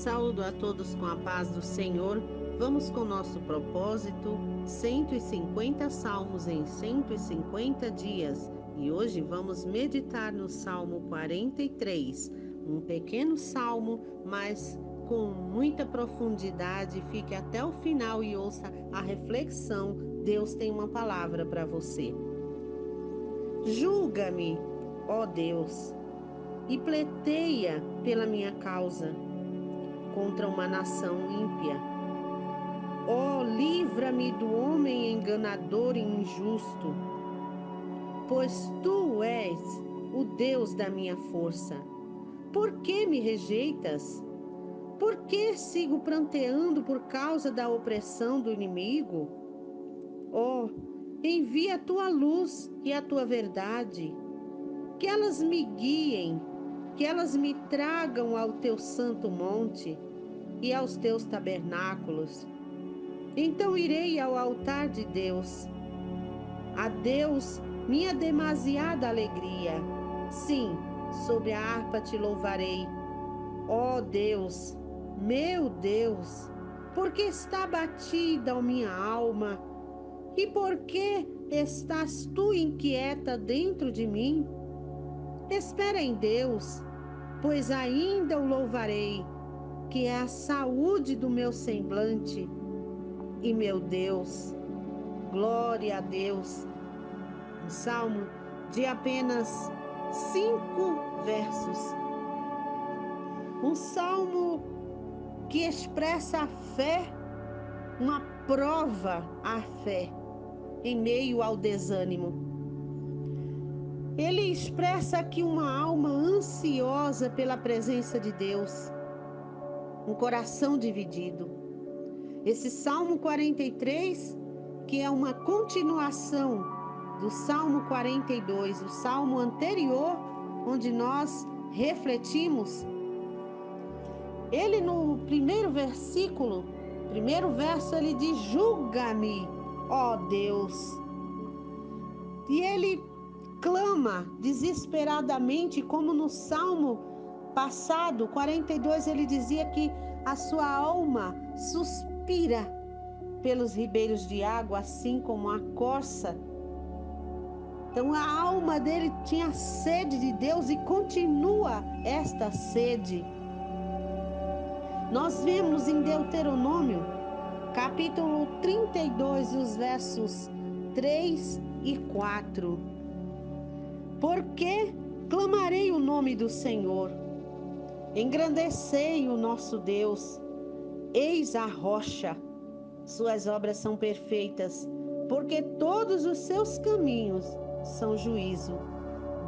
Saúdo a todos com a paz do Senhor. Vamos com o nosso propósito, 150 salmos em 150 dias. E hoje vamos meditar no Salmo 43, um pequeno salmo, mas com muita profundidade. Fique até o final e ouça a reflexão. Deus tem uma palavra para você. Julga-me, ó Deus, e pleiteia pela minha causa contra uma nação ímpia. Ó, livra-me do homem enganador e injusto, pois tu és o Deus da minha força. Por que me rejeitas? Por que sigo pranteando por causa da opressão do inimigo? Ó, envia a tua luz e a tua verdade, que elas me guiem, que elas me tragam ao teu santo monte e aos teus tabernáculos. Então irei ao altar de Deus. A Deus, minha demasiada alegria. Sim, sobre a harpa te louvarei. Ó Deus, meu Deus, porque está abatida a minha alma? E por que estás tu inquieta dentro de mim? Espera em Deus, pois ainda o louvarei, que é a saúde do meu semblante. E meu Deus, glória a Deus. Um salmo de apenas 5 versos. Um salmo que expressa a fé, uma prova à fé em meio ao desânimo. Ele expressa aqui uma alma ansiosa pela presença de Deus, um coração dividido. Esse Salmo 43, que é uma continuação do Salmo 42, o salmo anterior, onde nós refletimos, ele no primeiro versículo, primeiro verso, ele diz: julga-me, ó Deus. E ele clama desesperadamente, como no Salmo passado, 42, ele dizia que a sua alma suspira pelos ribeiros de água, assim como a corça. Então a alma dele tinha sede de Deus e continua esta sede. Nós vemos em Deuteronômio, capítulo 32, os versos 3 e 4. Porque clamarei o nome do Senhor, engrandecei o nosso Deus, eis a rocha, suas obras são perfeitas, porque todos os seus caminhos são juízo.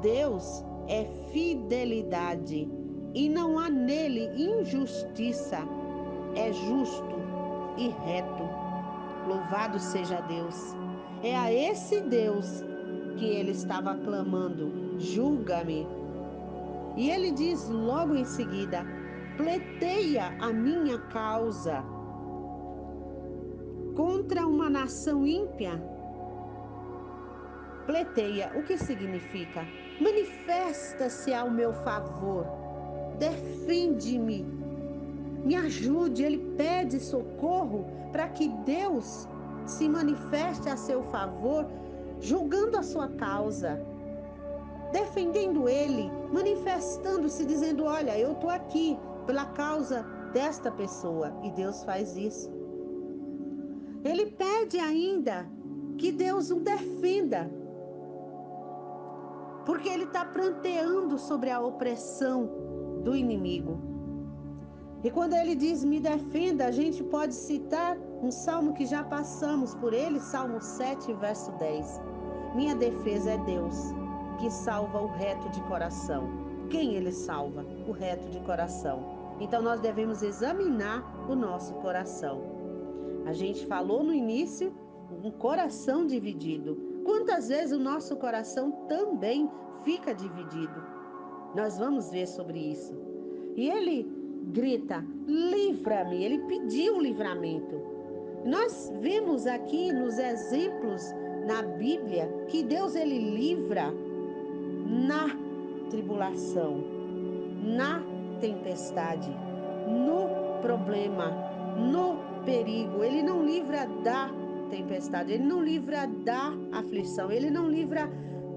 Deus é fidelidade e não há nele injustiça, é justo e reto. Louvado seja Deus. É a esse Deus que ele estava clamando: julga-me. E ele diz logo em seguida: pleiteia a minha causa contra uma nação ímpia. Pleiteia, o que significa? Manifesta-se ao meu favor, defende-me, me ajude. Ele pede socorro para que Deus se manifeste a seu favor, julgando a sua causa, defendendo ele, manifestando-se, dizendo: olha, eu estou aqui pela causa desta pessoa. E Deus faz isso. Ele pede ainda que Deus o defenda, porque ele está pranteando sobre a opressão do inimigo. E quando ele diz me defenda, a gente pode citar um salmo que já passamos por ele, Salmo 7, verso 10. Minha defesa é Deus, que salva o reto de coração. Quem ele salva? O reto de coração. Então nós devemos examinar o nosso coração. A gente falou no início, um coração dividido. Quantas vezes o nosso coração também fica dividido? Nós vamos ver sobre isso. E ele grita: livra-me. Ele pediu o livramento. Nós vemos aqui nos exemplos na Bíblia que Deus ele livra na tribulação, na tempestade, no problema, no perigo. Ele não livra da tempestade, ele não livra da aflição, ele não livra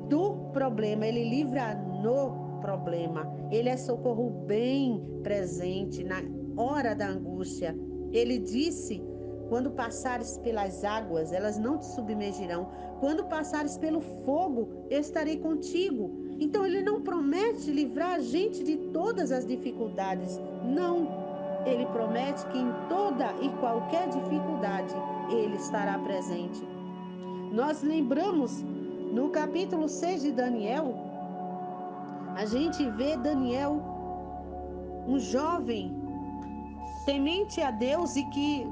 do problema, ele livra no problema. Ele é socorro bem presente na hora da angústia. Ele disse: quando passares pelas águas, elas não te submergirão. Quando passares pelo fogo, eu estarei contigo. Então ele não promete livrar a gente de todas as dificuldades. Não. Ele promete que em toda e qualquer dificuldade ele estará presente. Nós lembramos no capítulo 6 de Daniel, a gente vê Daniel, um jovem temente a Deus e que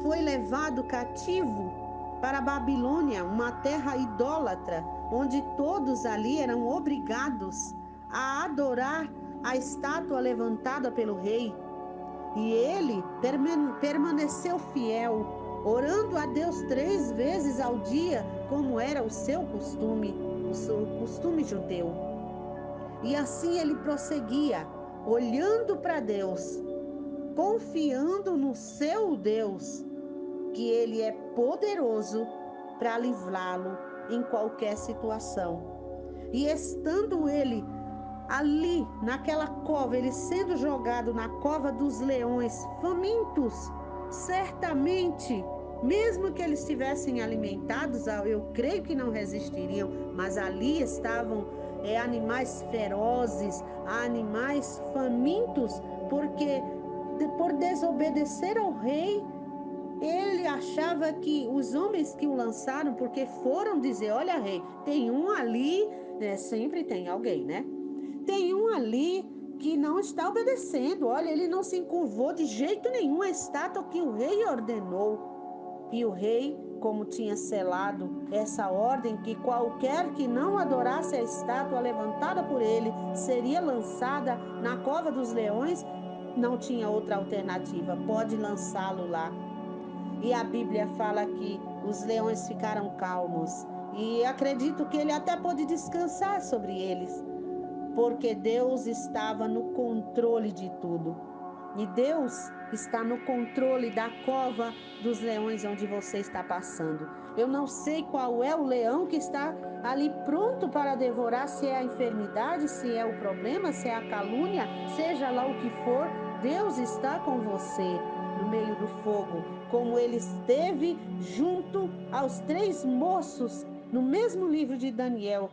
foi levado cativo para a Babilônia, uma terra idólatra, onde todos ali eram obrigados a adorar a estátua levantada pelo rei. E ele permaneceu fiel, orando a Deus 3 vezes ao dia, como era o seu costume judeu. E assim ele prosseguia, olhando para Deus, confiando no seu Deus, que ele é poderoso para livrá-lo em qualquer situação. E estando ele ali naquela cova, ele sendo jogado na cova dos leões, famintos, certamente, mesmo que eles estivessem alimentados, eu creio que não resistiriam, mas ali estavam animais ferozes, animais famintos, porque por desobedecer ao rei, ele achava que os homens que o lançaram, porque foram dizer: olha, rei, tem um ali, sempre tem alguém, né? Tem um ali que não está obedecendo. Olha, ele não se encurvou de jeito nenhum à estátua que o rei ordenou. E o rei, como tinha selado essa ordem, que qualquer que não adorasse a estátua levantada por ele seria lançada na cova dos leões, não tinha outra alternativa. Pode lançá-lo lá. E a Bíblia fala que os leões ficaram calmos. E acredito que ele até pôde descansar sobre eles, porque Deus estava no controle de tudo. E Deus está no controle da cova dos leões onde você está passando. Eu não sei qual é o leão que está ali pronto para devorar, se é a enfermidade, se é o problema, se é a calúnia, seja lá o que for. Deus está com você no meio do fogo, como ele esteve junto aos 3 moços no mesmo livro de Daniel.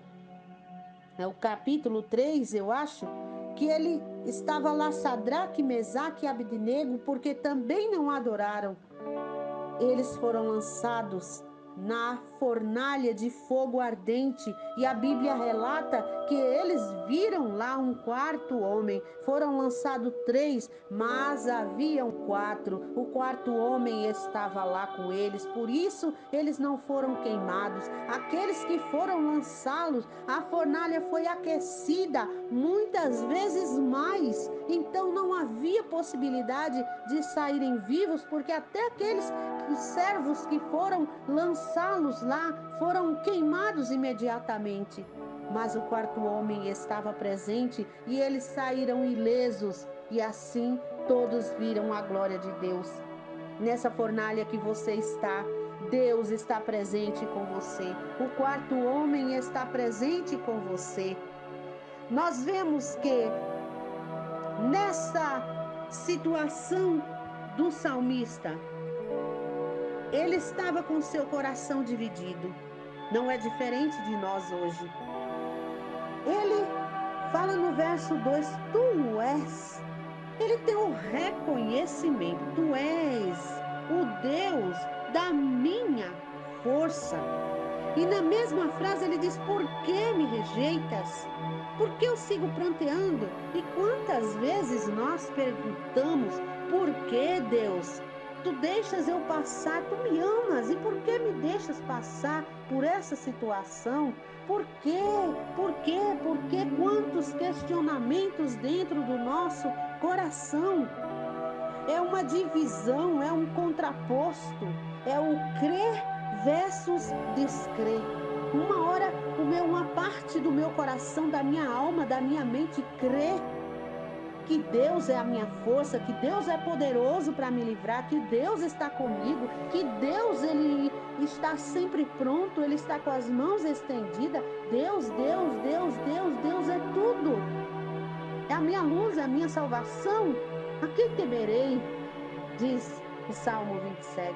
É o capítulo 3, eu acho, que ele estava lá, Sadraque, Mesaque e Abednego, porque também não adoraram. Eles foram lançados na fornalha de fogo ardente, e a Bíblia relata que eles viram lá um 4º homem. Foram lançados 3, mas haviam 4. O 4º homem estava lá com eles, por isso eles não foram queimados. Aqueles que foram lançá-los, a fornalha foi aquecida muitas vezes mais, então não havia possibilidade de saírem vivos, porque até aqueles os servos que foram lançá-los lá foram queimados imediatamente. Mas o 4º homem estava presente e eles saíram ilesos, e assim todos viram a glória de Deus. Nessa fornalha que você está, Deus está presente com você. O 4º homem está presente com você. Nós vemos que nessa situação do salmista, ele estava com seu coração dividido. Não é diferente de nós hoje. Ele fala no verso 2: tu és. Ele tem o reconhecimento. Tu és o Deus da minha força. E na mesma frase ele diz: por que me rejeitas? Por que eu sigo pranteando? E quantas vezes nós perguntamos: por que, Deus? Tu deixas eu passar, tu me amas, e por que me deixas passar por essa situação? Por quê? Por quê? Por quê? Quantos questionamentos dentro do nosso coração. É uma divisão, é um contraposto, é o crer versus descrer. Uma hora, uma parte do meu coração, da minha alma, da minha mente crê que Deus é a minha força, que Deus é poderoso para me livrar, que Deus está comigo, que Deus ele está sempre pronto, ele está com as mãos estendidas. Deus, Deus, Deus, Deus, Deus é tudo. É a minha luz, é a minha salvação. A quem temerei? Diz o Salmo 27.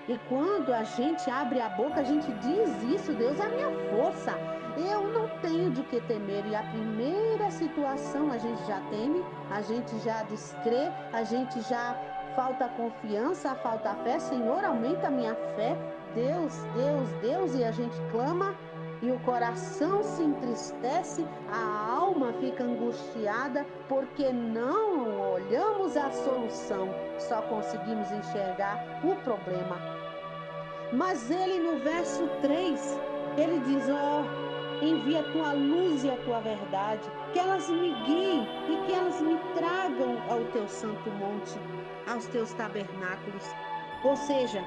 E quando a gente abre a boca, a gente diz isso, Deus é a minha força. Eu não tenho de que temer. E a primeira situação a gente já teme, a gente já descrê, a gente já falta confiança, falta fé. Senhor, aumenta a minha fé. Deus, Deus, Deus. E a gente clama e o coração se entristece, a alma fica angustiada, porque não olhamos a solução, só conseguimos enxergar o problema. Mas ele no verso 3, ele diz: ó, envia a tua luz e a tua verdade, que elas me guiem e que elas me tragam ao teu santo monte, aos teus tabernáculos. Ou seja,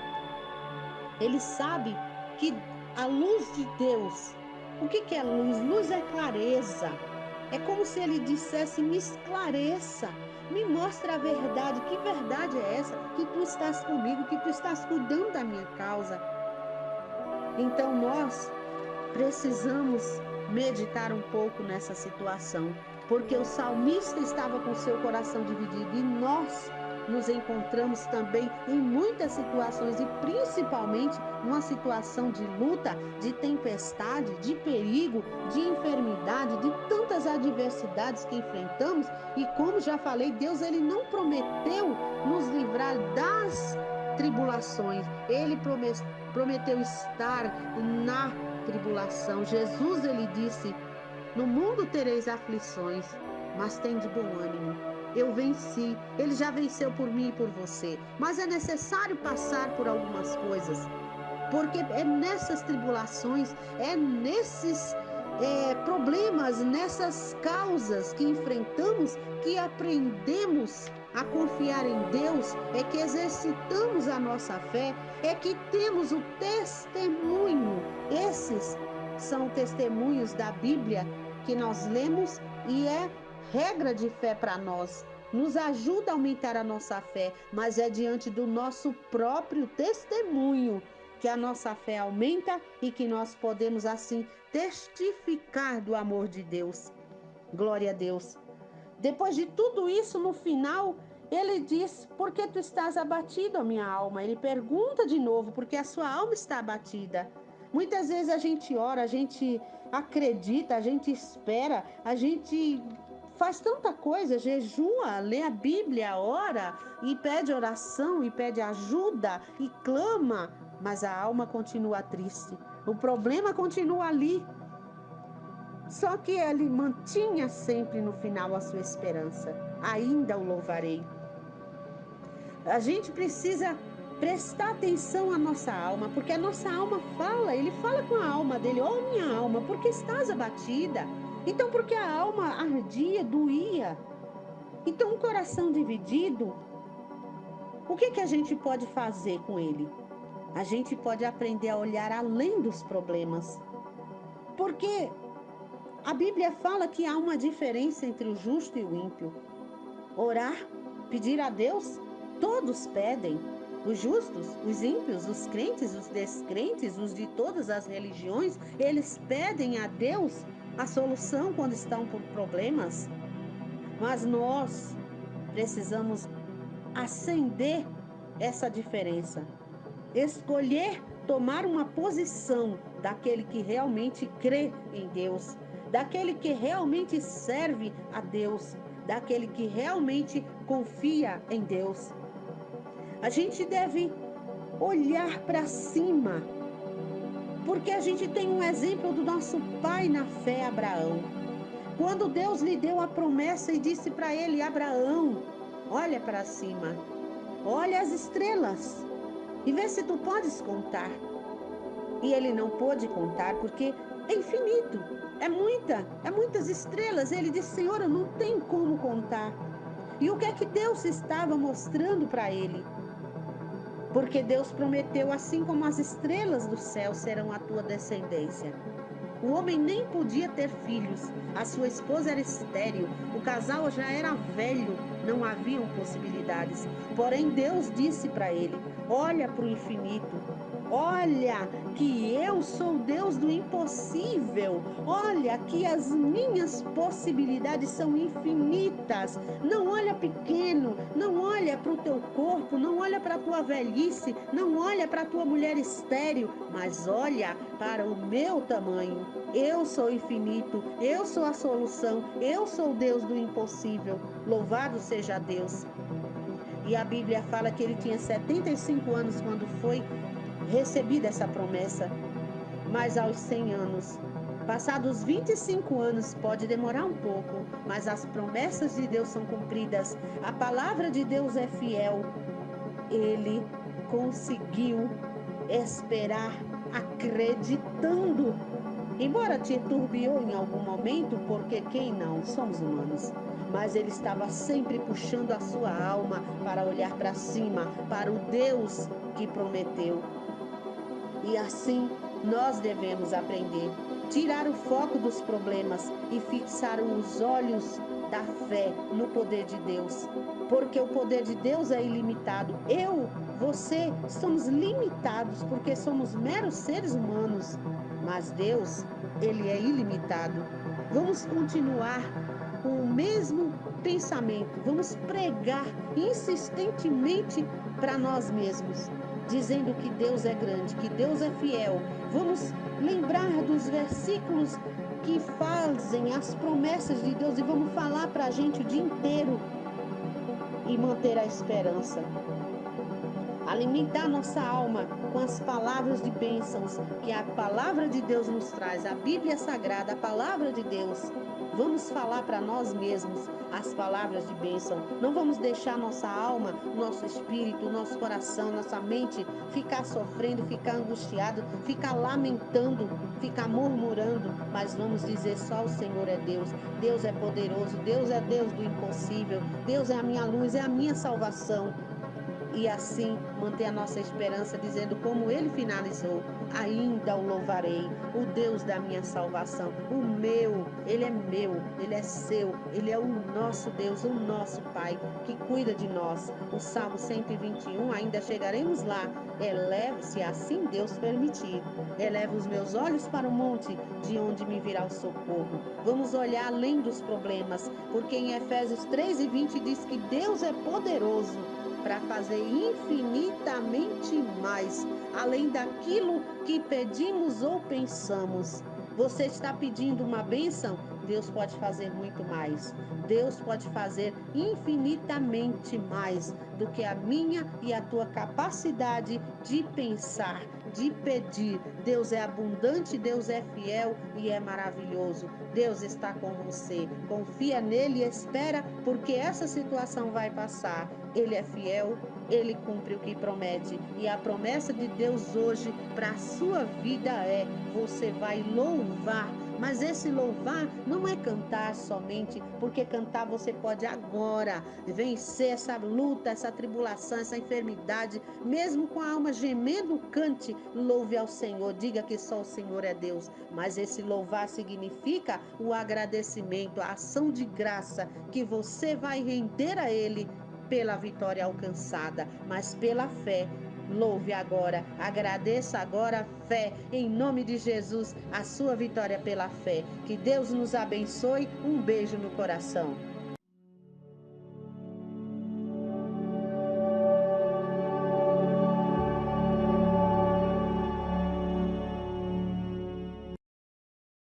ele sabe que a luz de Deus, o que que é luz? Luz é clareza. É como se ele dissesse: me esclareça, me mostra a verdade. Que verdade é essa? Que tu estás comigo, que tu estás cuidando da minha causa. Então nós precisamos meditar um pouco nessa situação, porque o salmista estava com seu coração dividido e nós nos encontramos também em muitas situações e principalmente numa situação de luta, de tempestade, de perigo, de enfermidade, de tantas adversidades que enfrentamos. E como já falei, Deus ele não prometeu nos livrar das tribulações. Ele prometeu estar na tribulação. Jesus, ele disse: no mundo tereis aflições, mas tem de bom ânimo. Eu venci. Ele já venceu por mim e por você. Mas é necessário passar por algumas coisas, porque é nessas tribulações, é nesses problemas, nessas causas que enfrentamos, que aprendemos a confiar em Deus, é que exercitamos a nossa fé, é que temos o testemunho. Esses são testemunhos da Bíblia que nós lemos e é regra de fé para nós. Nos ajuda a aumentar a nossa fé, mas é diante do nosso próprio testemunho que a nossa fé aumenta e que nós podemos assim testificar do amor de Deus. Glória a Deus. Depois de tudo isso, no final, ele diz: por que tu estás abatido, a minha alma? Ele pergunta de novo, porque a sua alma está abatida. Muitas vezes a gente ora, a gente acredita, a gente espera, a gente faz tanta coisa, jejua, lê a Bíblia, ora e pede oração e pede ajuda e clama, mas a alma continua triste. O problema continua ali. Só que ele mantinha sempre no final a sua esperança. Ainda o louvarei. A gente precisa prestar atenção à nossa alma, porque a nossa alma fala, ele fala com a alma dele: ó, minha alma, por que estás abatida? Então, porque a alma ardia, doía. Então, um coração dividido, o que que a gente pode fazer com ele? A gente pode aprender a olhar além dos problemas. Porque a Bíblia fala que há uma diferença entre o justo e o ímpio. Orar, pedir a Deus, todos pedem. Os justos, os ímpios, os crentes, os descrentes, os de todas as religiões, eles pedem a Deus a solução quando estão por problemas. Mas nós precisamos acender essa diferença. Escolher tomar uma posição daquele que realmente crê em Deus, daquele que realmente serve a Deus, daquele que realmente confia em Deus. A gente deve olhar para cima, porque a gente tem um exemplo do nosso pai na fé, Abraão. Quando Deus lhe deu a promessa e disse para ele: Abraão, olha para cima, olha as estrelas e vê se tu podes contar. E ele não pôde contar porque é infinito, é muitas estrelas. Ele disse: Senhor, eu não tenho como contar. E o que é que Deus estava mostrando para ele? Porque Deus prometeu: assim como as estrelas do céu serão a tua descendência. O homem nem podia ter filhos. A sua esposa era estéril. O casal já era velho. Não haviam possibilidades. Porém, Deus disse para ele: olha para o infinito. Olha que eu sou o Deus do impossível. Olha que as minhas possibilidades são infinitas. Não olha pequeno, não olha para o teu corpo, não olha para a tua velhice, não olha para a tua mulher estéril, mas olha para o meu tamanho. Eu sou infinito, eu sou a solução, eu sou o Deus do impossível. Louvado seja Deus. E a Bíblia fala que ele tinha 75 anos quando foi recebida essa promessa, mas aos 100 anos, passados 25 anos, pode demorar um pouco, mas as promessas de Deus são cumpridas, a palavra de Deus é fiel. Ele conseguiu esperar acreditando, embora te turbiou em algum momento, porque quem não? Somos humanos. Mas ele estava sempre puxando a sua alma para olhar para cima, para o Deus que prometeu. E assim nós devemos aprender, tirar o foco dos problemas e fixar os olhos da fé no poder de Deus, porque o poder de Deus é ilimitado. Você, somos limitados porque somos meros seres humanos, mas Deus, ele é ilimitado. Vamos continuar com o mesmo pensamento, vamos pregar insistentemente para nós mesmos, dizendo que Deus é grande, que Deus é fiel. Vamos lembrar dos versículos que fazem as promessas de Deus e vamos falar para a gente o dia inteiro e manter a esperança. Alimentar nossa alma com as palavras de bênçãos que a palavra de Deus nos traz, a Bíblia Sagrada, a palavra de Deus. Vamos falar para nós mesmos as palavras de bênção. Não vamos deixar nossa alma, nosso espírito, nosso coração, nossa mente ficar sofrendo, ficar angustiado, ficar lamentando, ficar murmurando, mas vamos dizer só o Senhor é Deus. Deus é poderoso, Deus é Deus do impossível, Deus é a minha luz, é a minha salvação. E assim manter a nossa esperança, dizendo como ele finalizou: ainda o louvarei, o Deus da minha salvação, o meu, ele é meu, ele é seu, ele é o nosso Deus, o nosso Pai, que cuida de nós. O Salmo 121, ainda chegaremos lá. Eleva, se assim Deus permitir, eleva os meus olhos para o monte, de onde me virá o socorro. Vamos olhar além dos problemas, porque em Efésios 3:20 diz que Deus é poderoso para fazer infinitamente mais, além daquilo que pedimos ou pensamos. Você está pedindo uma bênção? Deus pode fazer muito mais. Deus pode fazer infinitamente mais do que a minha e a tua capacidade de pensar, de pedir. Deus é abundante, Deus é fiel e é maravilhoso. Deus está com você. Confia nele e espera, porque essa situação vai passar. Ele é fiel, ele cumpre o que promete. E a promessa de Deus hoje para a sua vida é: você vai louvar. Mas esse louvar não é cantar somente, porque cantar você pode agora vencer essa luta, essa tribulação, essa enfermidade. Mesmo com a alma gemendo, cante, louve ao Senhor, diga que só o Senhor é Deus. Mas esse louvar significa o agradecimento, a ação de graça que você vai render a Ele pela vitória alcançada, mas pela fé. Louve agora, agradeça agora a fé, em nome de Jesus, a sua vitória pela fé. Que Deus nos abençoe. Um beijo no coração.